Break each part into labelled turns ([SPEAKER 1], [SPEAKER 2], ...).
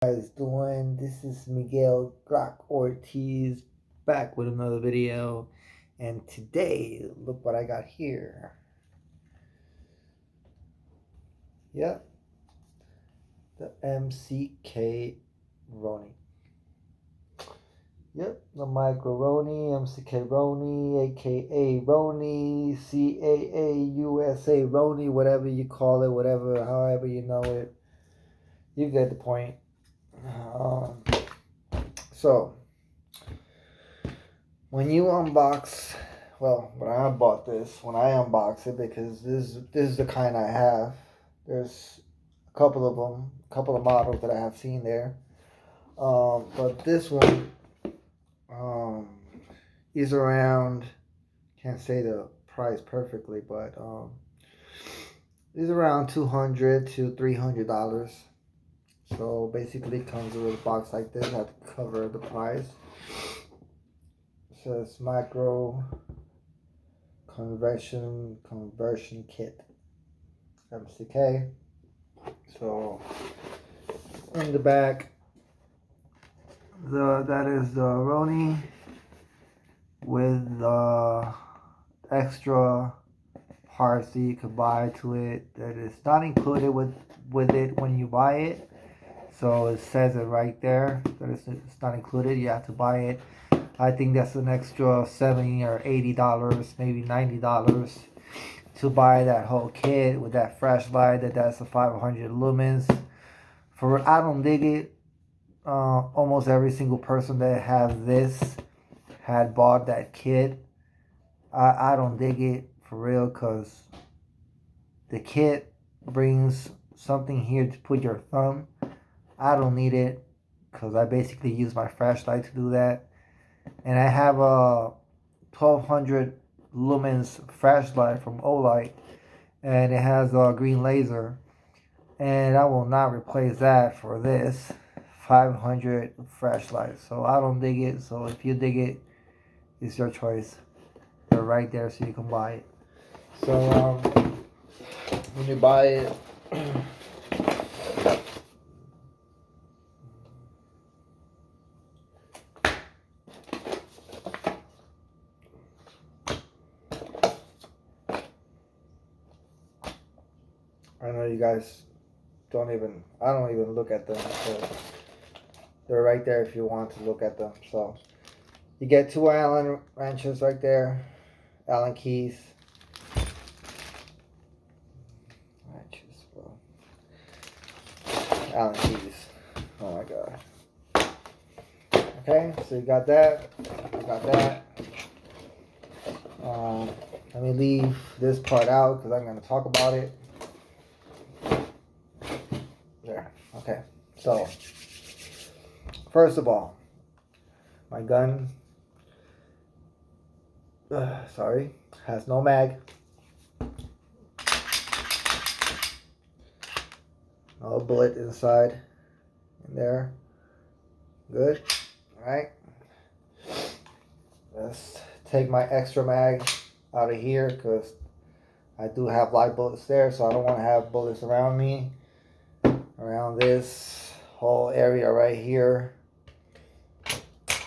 [SPEAKER 1] Guys doing? This is Miguel Glock Ortiz back with another video, and today look what I got here. Yep, the MCK Roni. Yep, the Micro Roni, MCK Roni, aka Roni, CAA USA Roni, whatever you call it, whatever, however you know it. You get the point. Um, so when you unbox, well, when I bought this, when I unbox it, because this is the kind I have. There's a couple of them, a couple of models that I have seen there. But this one is around. Can't say the price perfectly, but is around $200 to $300. So basically, it comes with a box like this. I have to cover the price. It says micro conversion kit, MCK. So in the back, that is the Roni with the extra parts that you could buy to it that is not included with it when you buy it. So it says it right there that it's not included. You have to buy it. I think that's an extra $70 or $80, maybe $90 to buy that whole kit with that flashlight. That's a 500 lumens. I don't dig it. Almost every single person that has this had bought that kit. I don't dig it for real, because the kit brings something here to put your thumb. I don't need it because I basically use my flashlight to do that. And I have a 1200 lumens flashlight from Olight, and it has a green laser, and I will not replace that for this 500 flashlight. So I don't dig it. So if you dig it, it's your choice. They're right there so you can buy it. So when you buy it, I know you guys I don't even look at them. So they're right there if you want to look at them. So you get two Allen wrenches right there, Allen keys. Wrenches, bro. Allen keys. Oh my god. Okay, so you got that. You got that. Let me leave this part out because I'm going to talk about it. There. Okay. So, first of all, my gun, has no mag. No bullet inside. In there. Good. Alright. Let's take my extra mag out of here because I do have live bullets there, so I don't want to have bullets around me. Around this whole area right here. I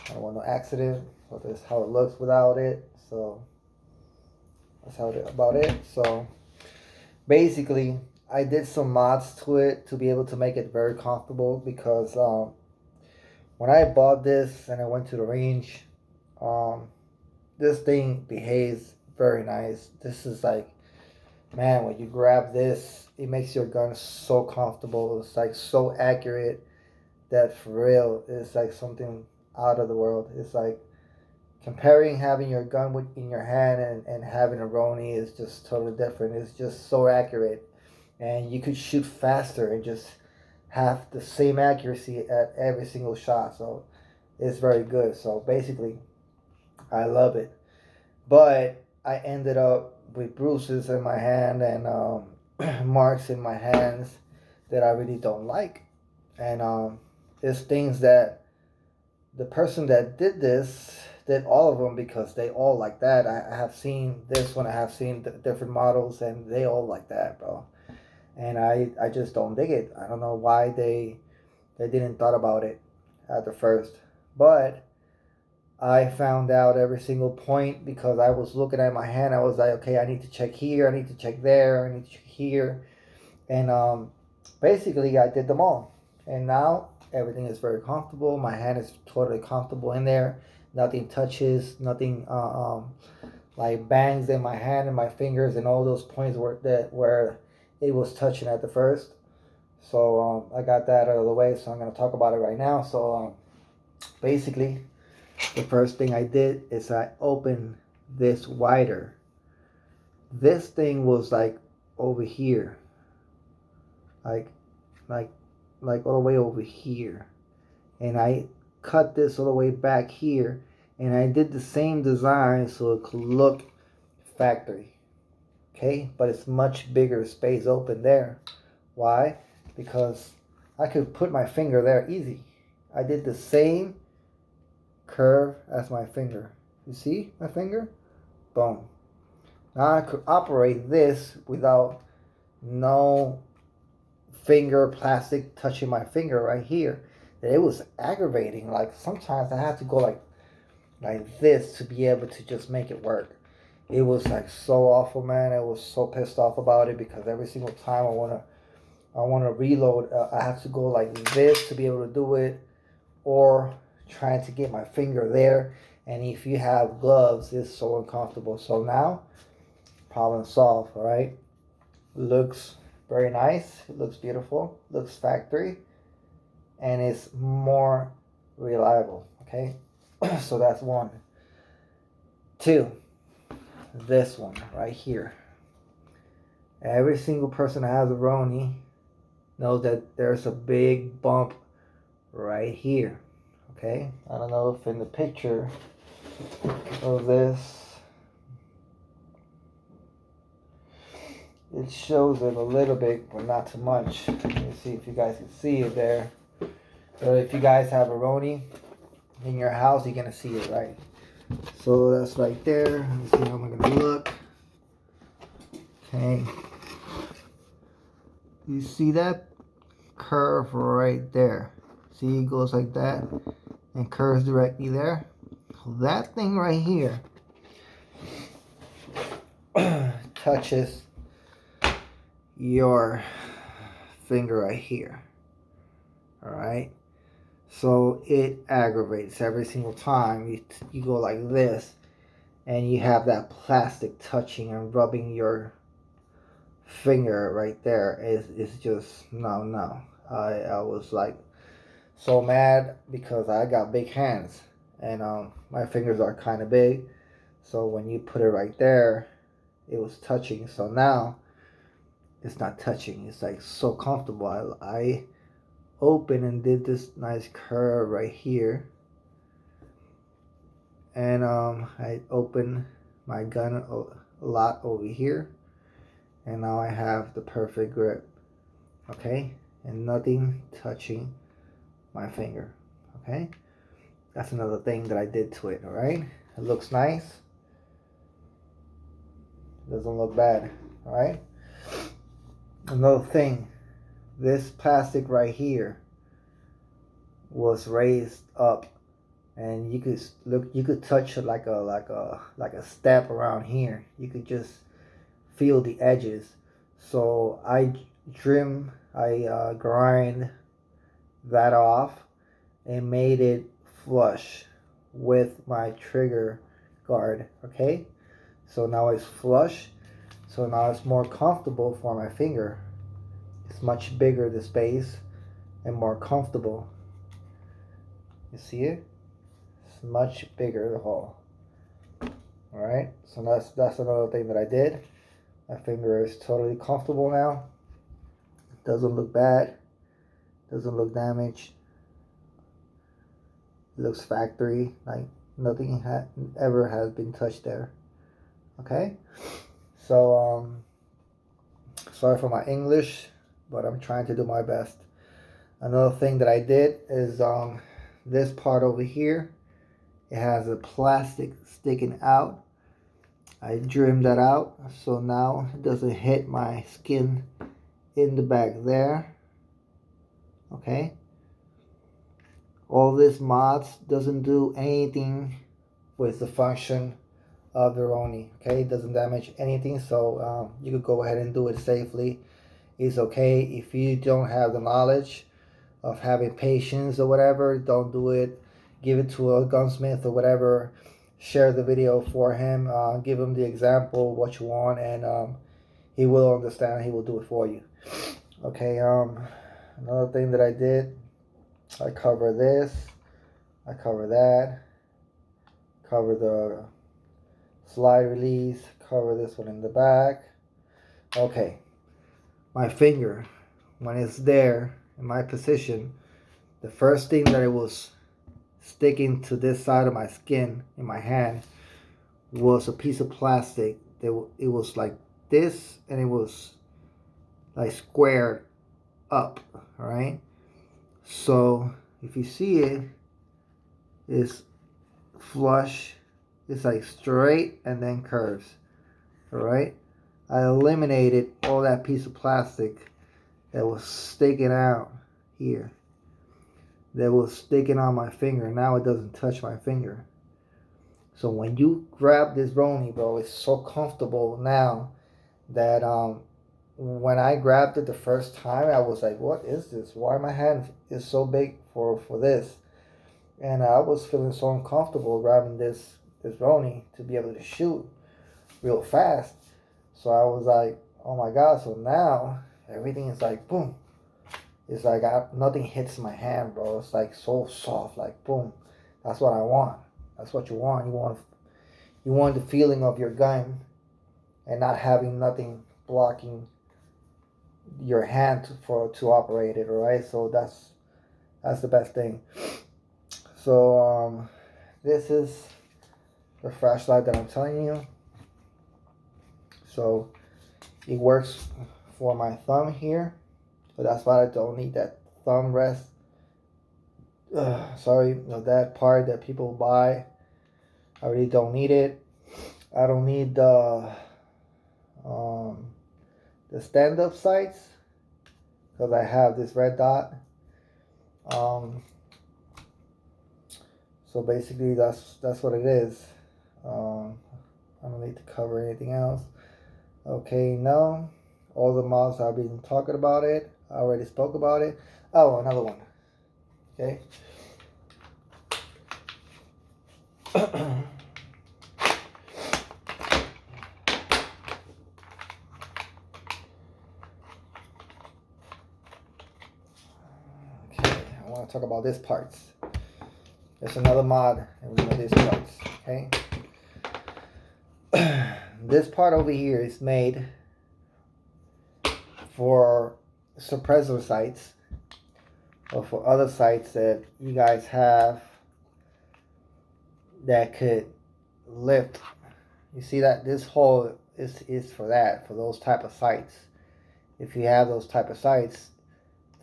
[SPEAKER 1] don't want no accident. So this is how it looks without it. So that's about it. So basically, I did some mods to it to be able to make it very comfortable, because when I bought this and I went to the range, this thing behaves very nice. This is like, man, when you grab this, it makes your gun so comfortable. It's like so accurate that for real, it's like something out of the world. It's like comparing having your gun in your hand and having a Roni is just totally different. It's just so accurate, and you could shoot faster and just have the same accuracy at every single shot. So it's very good. So basically, I love it. But I ended up with bruises in my hand and marks in my hands that I really don't like. And it's things that the person that did this did all of them because they all like that. I have seen this one. I have seen different models, and they all like that, bro. And I just don't dig it. I don't know why they I didn't thought about it at the first, but I found out every single point because I was looking at my hand. I was like, okay, I need to check here, I need to check there, I need to check here, and basically I did them all, and now everything is very comfortable. My hand is totally comfortable in there. Nothing touches, nothing like bangs in my hand and my fingers and all those points where it was touching at the first. So I got that out of the way. So I'm gonna talk about it right now. So basically, the first thing I did is I opened this wider. This thing was like over here, like like all the way over here, and I cut this all the way back here, and I did the same design so it could look factory. Okay, but it's much bigger space open there. Why? Because I could put my finger there easy. I did the same curve as my finger. You see my finger? Boom. Now I could operate this without no finger plastic touching my finger right here. It was aggravating. Like sometimes I had to go like this to be able to just make it work. It was like so awful, man. I was so pissed off about it because every single time I wanna reload, I have to go like this to be able to do it, or trying to get my finger there. And if you have gloves, it's so uncomfortable. So now, problem solved. All right, looks very nice. It looks beautiful. Looks factory, and it's more reliable. Okay, so that's one. Two, this one right here. Every single person that has a Roni knows that there's a big bump right here. Okay, I don't know if in the picture of this it shows it a little bit, but not too much. Let me see if you guys can see it there. So if you guys have a Roni in your house, you're gonna see it, right? So that's right there. Let's see how I'm gonna look. Okay, you see that curve right there? See, it goes like that and curves directly there. That thing right here touches your finger right here. All right, so it aggravates every single time you go like this and you have that plastic touching and rubbing your finger right there. It's just no. I was like so mad because I got big hands and my fingers are kind of big, so when you put it right there it was touching. So now it's not touching. It's like so comfortable. I opened and did this nice curve right here, and I opened my gun a lot over here, and now I have the perfect grip. Okay, and nothing touching my finger. Okay, that's another thing that I did to it. All right, it looks nice. Doesn't look bad. All right, another thing, this plastic right here was raised up, and you could touch like a step around here. You could just feel the edges. So I grind that off and made it flush with my trigger guard. Okay, so now it's flush, so now it's more comfortable for my finger. It's much bigger, the space, and more comfortable. You see it? It's much bigger, the hole. Alright, so that's another thing that I did. My finger is totally comfortable now. It doesn't look bad. Doesn't look damaged. It looks factory, like nothing ever has been touched there. Okay? So, sorry for my English, but I'm trying to do my best. Another thing that I did is this part over here, it has a plastic sticking out. I trimmed that out so now it doesn't hit my skin in the back there. Okay, All this mods doesn't do anything with the function of the Roni. Okay, it doesn't damage anything, so you could go ahead and do it safely. It's okay. If you don't have the knowledge of having patience or whatever, don't do it. Give it to a gunsmith or whatever. Share the video for him. Give him the example what you want, and he will understand. He will do it for you. Okay. Another thing that I did, I cover this. I cover that. Cover the slide release. Cover this one in the back. Okay. My finger, when it's there in my position, the first thing that it was sticking to this side of my skin in my hand was a piece of plastic. It was like this, and it was like squared up. All right. So if you see it, it's flush. It's like straight and then curves. All right. I eliminated all that piece of plastic that was sticking out here. That was sticking on my finger. Now it doesn't touch my finger. So when you grab this Roni, bro, it's so comfortable now that when I grabbed it the first time, I was like, what is this? Why my hand is so big for this? And I was feeling so uncomfortable grabbing this Roni to be able to shoot real fast. So I was like, oh my God. So now everything is like, boom. It's like nothing hits my hand, bro. It's like so soft, like boom. That's what I want. That's what you want. You want the feeling of your gun and not having nothing blocking your hand to operate it, alright? So that's the best thing. So this is the flashlight that I'm telling you. So it works for my thumb here, but that's why I don't need that thumb rest. Sorry, that part that people buy. I really don't need it. I don't need the stand-up sights because I have this red dot. So basically, that's what it is. I don't need to cover anything else. Okay, no. All the mods I've been talking about it. I already spoke about it. Oh, another one. Okay. Okay, I want to talk about this parts. There's another mod in one of these parts. Okay. This part over here is made for suppressor sights or for other sights that you guys have that could lift. You see that this hole is for that, for those type of sights. If you have those type of sights,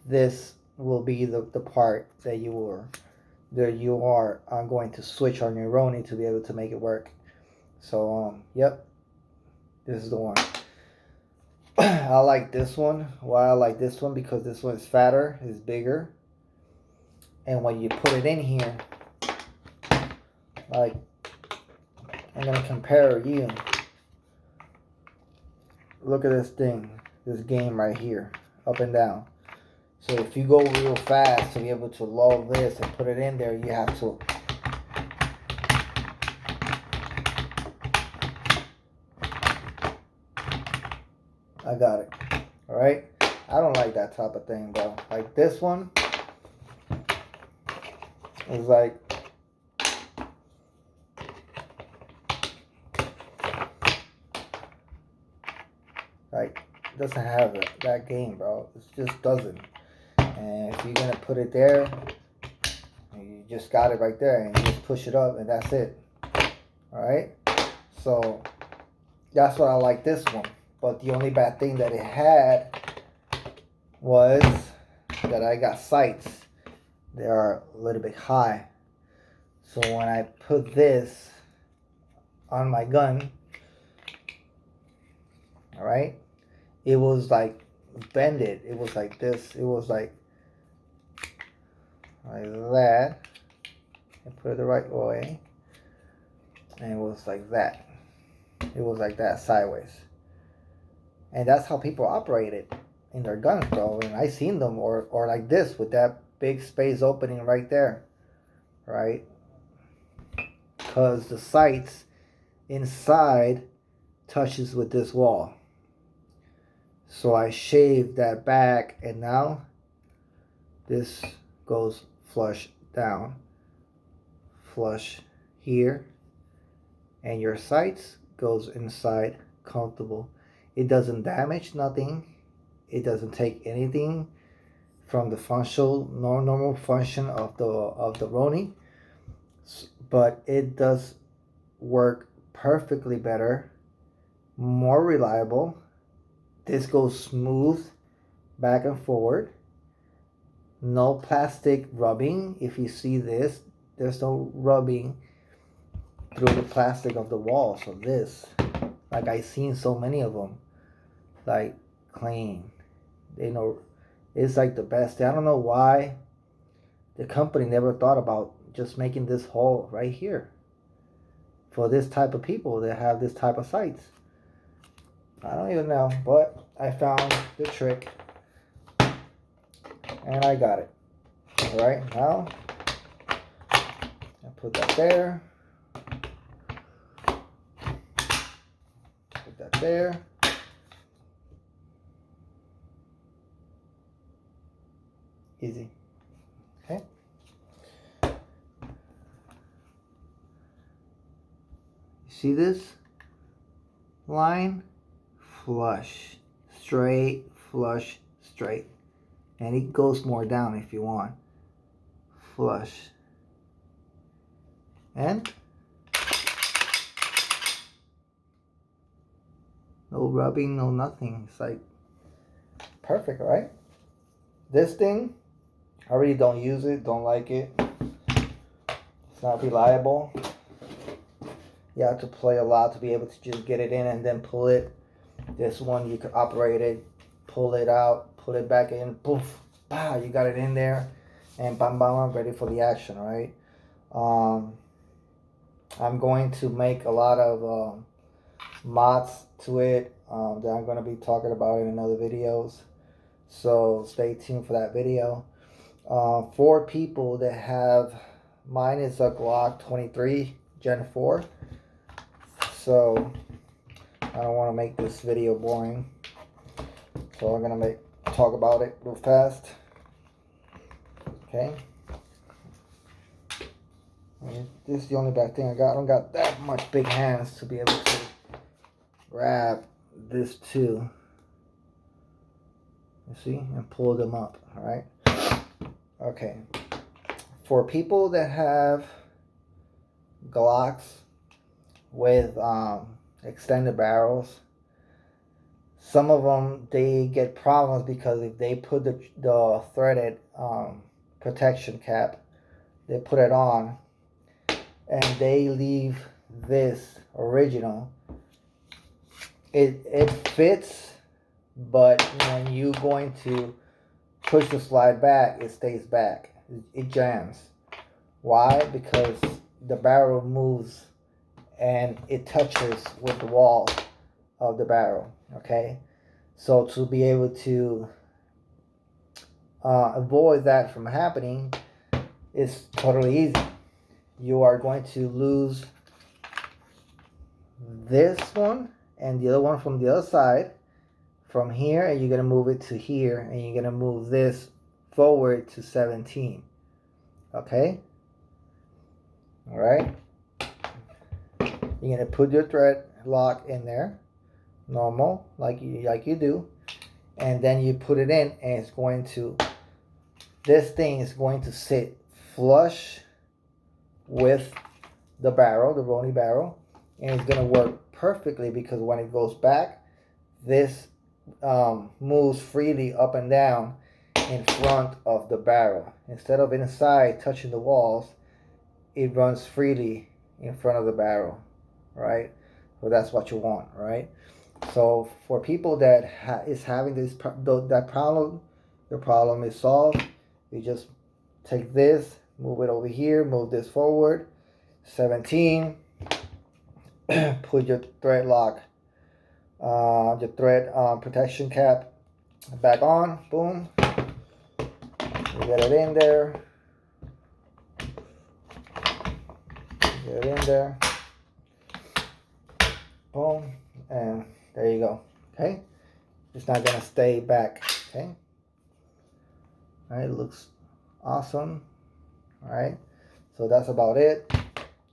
[SPEAKER 1] this will be the part that you are going to switch on your Roni to be able to make it work. So yep, this is the one. I like this one. Why I like this one? Because this one is fatter, is bigger, and when you put it in here, like I'm gonna compare you. Look at this thing, this game right here, up and down. So if you go real fast to be able to load this and put it in there, you have to I got it. Alright? I don't like that type of thing though. Like this one is like doesn't have that game, bro. It just doesn't. And if you're gonna put it there, you just got it right there and you just push it up and that's it. Alright? So that's what I like this one. But the only bad thing that it had was that I got sights. They are a little bit high. So when I put this on my gun, alright, it was like bended. It was like this. It was like that. put it the right way, and it was like that. It was like that sideways. And that's how people operate it in their guns, bro. And I seen them, or like this with that big space opening right there, right? Because the sights inside touches with this wall. So I shaved that back, and now this goes flush down, flush here, and your sights goes inside comfortable. It doesn't damage nothing. It doesn't take anything from the functional normal function of the Roni, but it does work perfectly better, more reliable. This goes smooth back and forward. No plastic rubbing. If you see this, there's no rubbing through the plastic of the walls of this. Like I seen so many of them, like clean. They know it's like the best. I don't know why the company never thought about just making this hole right here for this type of people that have this type of sights. I don't even know, but I found the trick and I got it. All right, now I put that there. Put that there. Easy. Okay. You see this line? Flush, straight, flush, straight. And it goes more down if you want. Flush. And no rubbing, no nothing. It's like perfect, right? This thing, I really don't use it, don't like it. It's not reliable. You have to play a lot to be able to just get it in and then pull it. This one, you can operate it, pull it out, put it back in, poof, bah, you got it in there, and bam, bam, bam, ready for the action, right? I'm going to make a lot of mods to it that I'm going to be talking about in other videos. So stay tuned for that video. For people that have, mine is a Glock 23 Gen 4. So I don't want to make this video boring. So I'm going to talk about it real fast. Okay. And this is the only bad thing I got. I don't got that much big hands to be able to grab this too. You see? And pull them up. Alright. Okay. For people that have Glocks with extended barrels, some of them, they get problems because if they put the threaded protection cap, they put it on and they leave this original, it fits, but when you going to push the slide back, it stays back. It jams. Why? Because the barrel moves and it touches with the wall of the barrel. Okay, so to be able to avoid that from happening is totally easy. You are going to lose this one and the other one from the other side from here, and you're going to move it to here, and you're going to move this forward to 17. Okay, all right, you're going to put your thread lock in there normal, like you do, and then you put it in, and it's going to, this thing is going to sit flush with the barrel, the Roni barrel, and it's going to work perfectly because when it goes back, this moves freely up and down in front of the barrel. Instead of inside touching the walls, it runs freely in front of the barrel, right? So that's what you want, right? So for people that is having that problem, your problem is solved. You just take this, move it over here, move this forward. 17, put your thread lock, your thread protection cap back on. Boom, you get it in there, get it in there. Boom, and there you go. Okay, it's not gonna stay back. Okay, all right, it looks awesome. All right, so that's about it.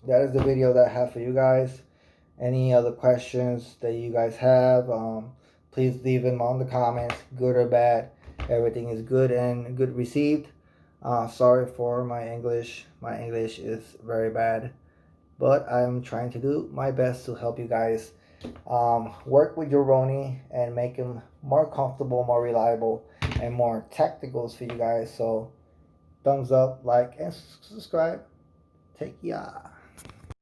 [SPEAKER 1] That is the video that I have for you guys. Any other questions that you guys have, please leave them on the comments, good or bad. Everything is good and good received. Sorry for my English. My English is very bad, but I'm trying to do my best to help you guys work with your Roni and make them more comfortable, more reliable, and more tacticals for you guys. So thumbs up, like, and subscribe. Take ya.